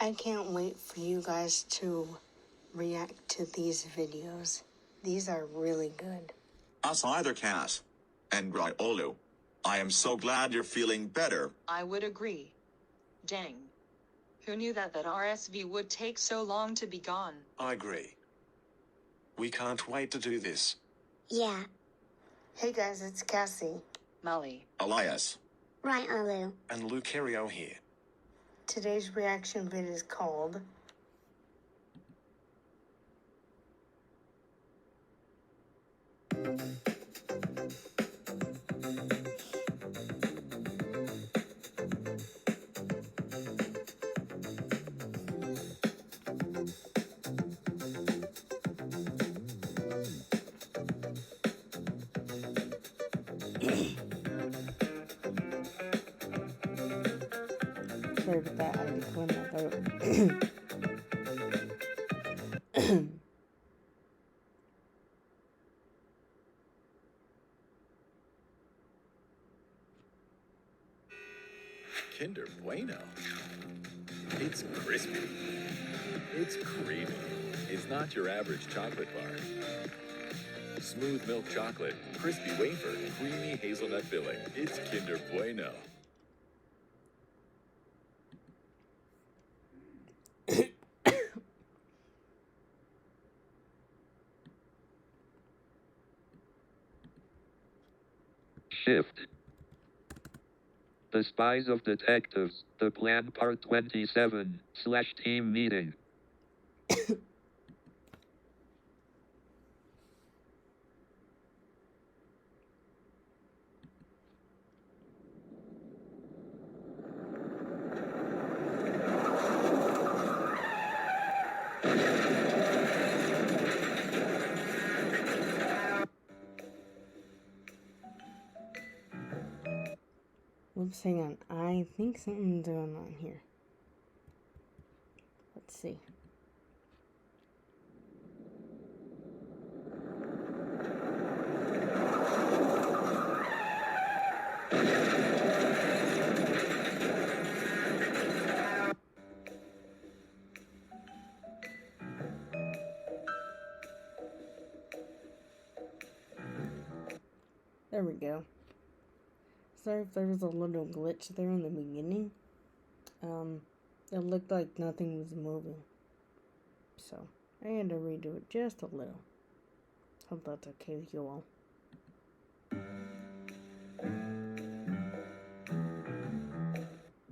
I can't wait for you guys to react to these videos. These are really good. Us either, Cass. And Riolu. I am so glad you're feeling better. I would agree. Dang. Who knew that RSV would take so long to be gone? I agree. We can't wait to do this. Yeah. Hey guys, it's Cassie. Molly. Elias. Riolu. And Lucario here. Today's reaction vid is called Sorry about that, I had to clear my throat. Kinder Bueno. It's crispy. It's creamy. It's not your average chocolate bar. Smooth milk chocolate, crispy wafer, creamy hazelnut filling. It's Kinder Bueno. Shift. The Spies of Detectives, The Plan Part 27, /team meeting. Whoops, hang on. I think something's going on here. Let's see. There we go. Sorry if there was a little glitch there in the beginning. It looked like nothing was moving. So, I had to redo it just a little. Hope that's okay with you all.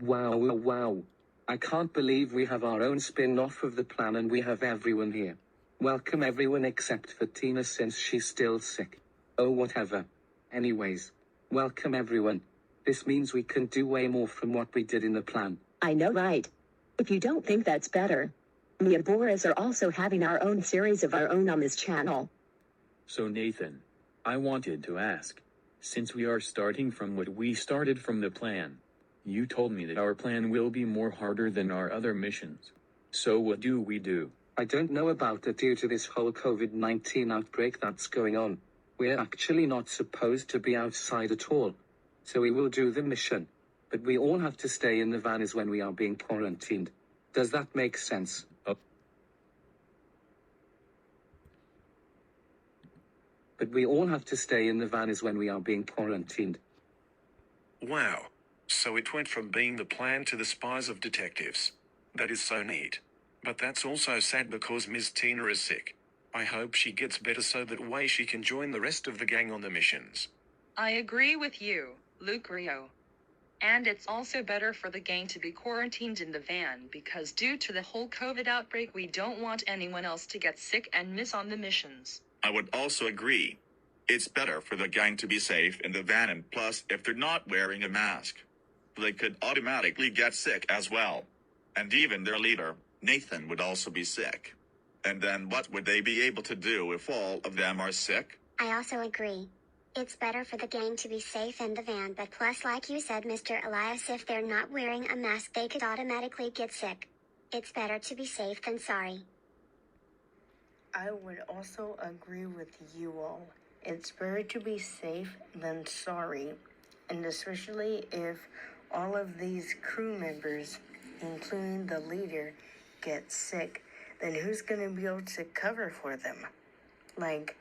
Wow. I can't believe we have our own spin-off of the plan and we have everyone here. Welcome everyone except for Tina since she's still sick. Oh whatever. Anyways. Welcome everyone. This means we can do way more from what we did in the plan. I know, right? If you don't think that's better, me and Boris are also having our own series of our own on this channel. So Nathan, I wanted to ask, since we are starting from what we started from the plan, you told me that our plan will be more harder than our other missions. So what do we do? I don't know about it due to this whole COVID-19 outbreak that's going on. We're actually not supposed to be outside at all. So we will do the mission. But we all have to stay in the van when we are being quarantined. Does that make sense? But we all have to stay in the van when we are being quarantined. Wow. So it went from being the plan to the Spies of Detectives. That is so neat. But that's also sad because Ms. Tina is sick. I hope she gets better so that way she can join the rest of the gang on the missions. I agree with you, Lucario. And it's also better for the gang to be quarantined in the van because due to the whole COVID outbreak we don't want anyone else to get sick and miss on the missions. I would also agree. It's better for the gang to be safe in the van, and plus, if they're not wearing a mask, they could automatically get sick as well. And even their leader, Nathan, would also be sick. And then what would they be able to do if all of them are sick? I also agree. It's better for the gang to be safe in the van, but plus like you said Mr. Elias, if they're not wearing a mask they could automatically get sick. It's better to be safe than sorry. I would also agree with you all. It's better to be safe than sorry. And especially if all of these crew members including the leader, get sick, then who's going to be able to cover for them? Like,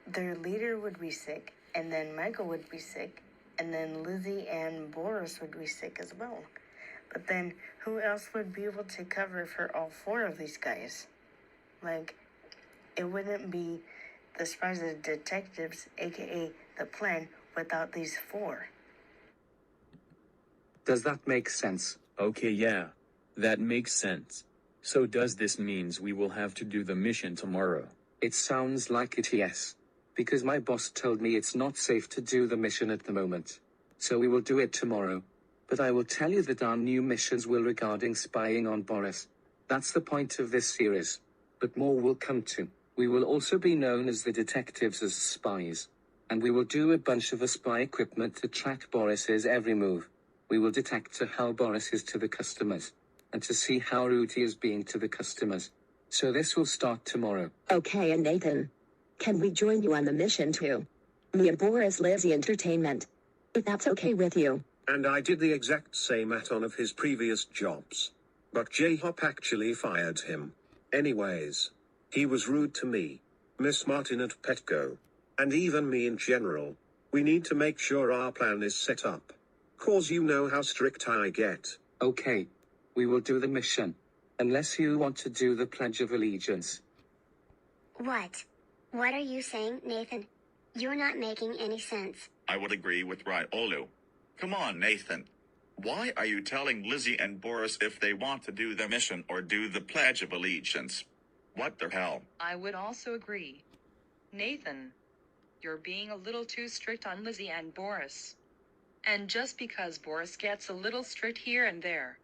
their leader would be sick, and then Michael would be sick, and then Lizzie and Boris would be sick as well. But then who else would be able to cover for all four of these guys? Like, it wouldn't be the Spies of Detectives, aka the plan, without these four. Does that make sense? Okay, yeah. That makes sense. So does this means we will have to do the mission tomorrow? It sounds like it, yes. Because my boss told me it's not safe to do the mission at the moment. So we will do it tomorrow. But I will tell you that our new missions will regarding spying on Boris. That's the point of this series. But more will come to. We will also be known as the detectives as spies. And we will do a bunch of spy equipment to track Boris's every move. We will detect how Boris is to the customers. And to see how rude he is being to the customers. So this will start tomorrow. Okay, and Nathan, can we join you on the mission too? Me and Boris Lizzie Entertainment. If that's okay with you. And I did the exact same at one of his previous jobs. But J-Hop actually fired him. Anyways. He was rude to me. Miss Martin at Petco. And even me in general. We need to make sure our plan is set up. Cause you know how strict I get. Okay. We will do the mission. Unless you want to do the Pledge of Allegiance. What? What are you saying, Nathan? You're not making any sense. I would agree with Riolu. Come on, Nathan. Why are you telling Lizzie and Boris if they want to do the mission or do the Pledge of Allegiance? What the hell? I would also agree. Nathan, you're being a little too strict on Lizzie and Boris. And just because Boris gets a little strict here and there,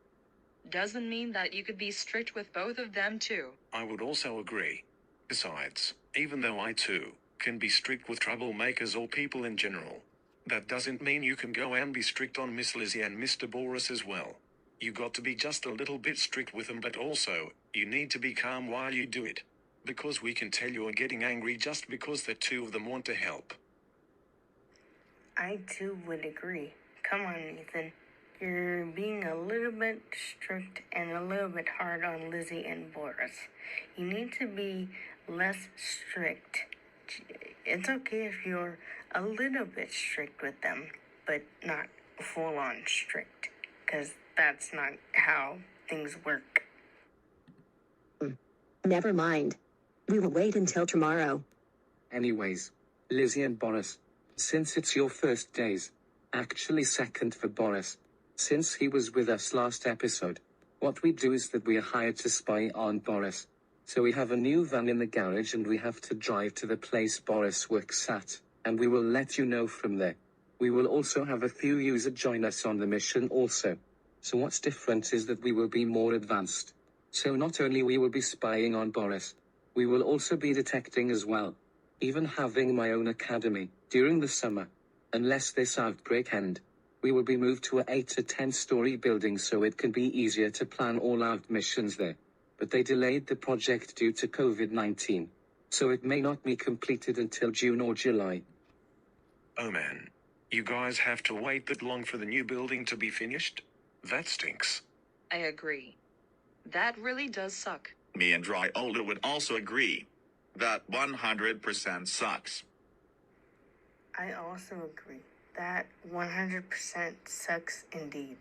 doesn't mean that you could be strict with both of them too. I would also agree. Besides, even though I too can be strict with troublemakers or people in general, that doesn't mean you can go and be strict on Miss Lizzie and Mr. Boris as well. You got to be just a little bit strict with them, but also, you need to be calm while you do it. Because we can tell you're getting angry just because the two of them want to help. I too would agree. Come on, Nathan. You're being a little bit strict and a little bit hard on Lizzie and Boris. You need to be less strict. It's okay if you're a little bit strict with them, but not full-on strict, because that's not how things work. Never mind. We will wait until tomorrow. Anyways, Lizzie and Boris, since it's your first days, actually second for Boris, since he was with us last episode, what we do is that we are hired to spy on Boris. So we have a new van in the garage and we have to drive to the place Boris works at, and we will let you know from there. We will also have a few users join us on the mission also. So what's different is that we will be more advanced. So not only we will be spying on Boris, we will also be detecting as well. Even having my own academy, during the summer. Unless this outbreak end, we will be moved to a 8 to 10 story building so it can be easier to plan all out missions there. But they delayed the project due to COVID-19. So it may not be completed until June or July. Oh man. You guys have to wait that long for the new building to be finished? That stinks. I agree. That really does suck. Me and Riolu would also agree. That 100% sucks. I also agree. That 100% sucks indeed.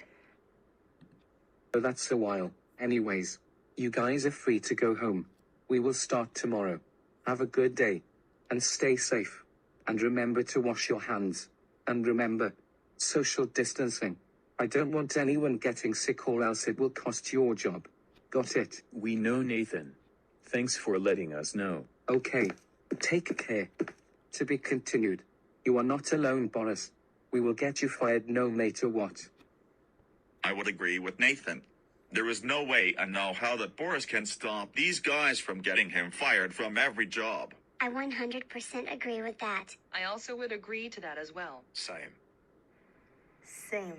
So that's a while. Anyways, you guys are free to go home. We will start tomorrow. Have a good day. And stay safe. And remember to wash your hands. And remember, social distancing. I don't want anyone getting sick or else it will cost your job. Got it? We know, Nathan. Thanks for letting us know. Okay. Take care. To be continued. You are not alone, Boris. We will get you fired no matter what. I would agree with Nathan. There is no way and no how that Boris can stop these guys from getting him fired from every job. I 100% agree with that. I also would agree to that as well. Same. Same.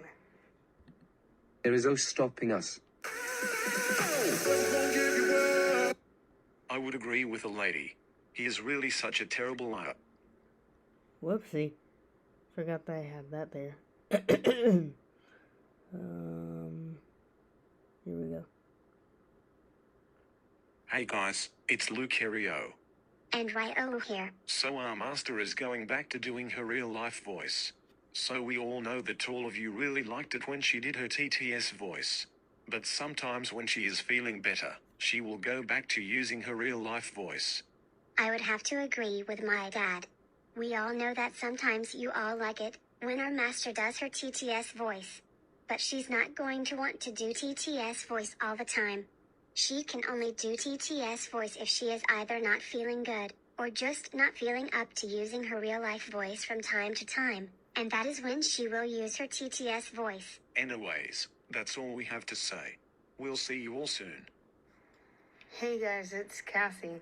There is no stopping us. I would agree with the lady. He is really such a terrible liar. Whoopsie. Forgot that I had that there. Here we go. Hey guys, it's Lucario. And Riolu here. So our master is going back to doing her real life voice. So we all know that all of you really liked it when she did her TTS voice. But sometimes when she is feeling better, she will go back to using her real life voice. I would have to agree with my dad. We all know that sometimes you all like it when our master does her TTS voice. But she's not going to want to do TTS voice all the time. She can only do TTS voice if she is either not feeling good, or just not feeling up to using her real life voice from time to time, and that is when she will use her TTS voice. Anyways, that's all we have to say. We'll see you all soon. Hey guys, it's Kathy.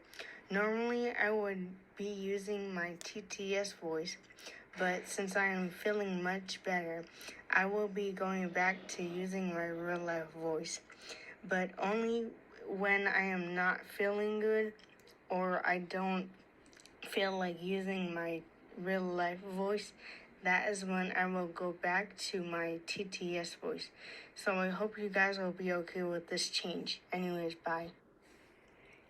Normally I would be using my TTS voice, but since I am feeling much better, I will be going back to using my real life voice. But only when I am not feeling good or I don't feel like using my real life voice, that is when I will go back to my TTS voice. So I hope you guys will be okay with this change. Anyways, bye.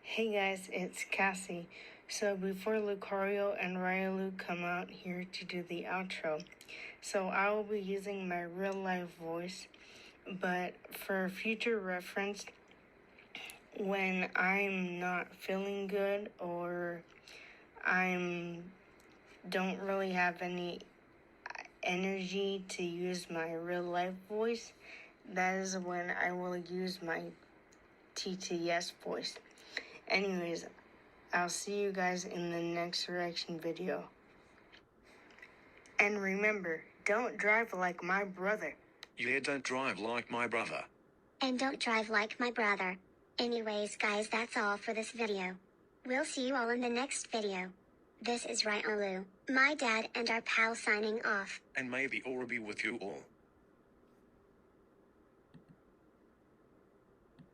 Hey guys, it's Cassie. So before Lucario and Riolu come out here to do the outro, so I will be using my real life voice, but for future reference, when I'm not feeling good or don't really have any energy to use my real life voice, that is when I will use my TTS voice. Anyways, I'll see you guys in the next reaction video. And remember, don't drive like my brother. Yeah, don't drive like my brother. And don't drive like my brother. Anyways guys, that's all for this video. We'll see you all in the next video. This is Riolu, my dad and our pal signing off. And may the aura be with you all.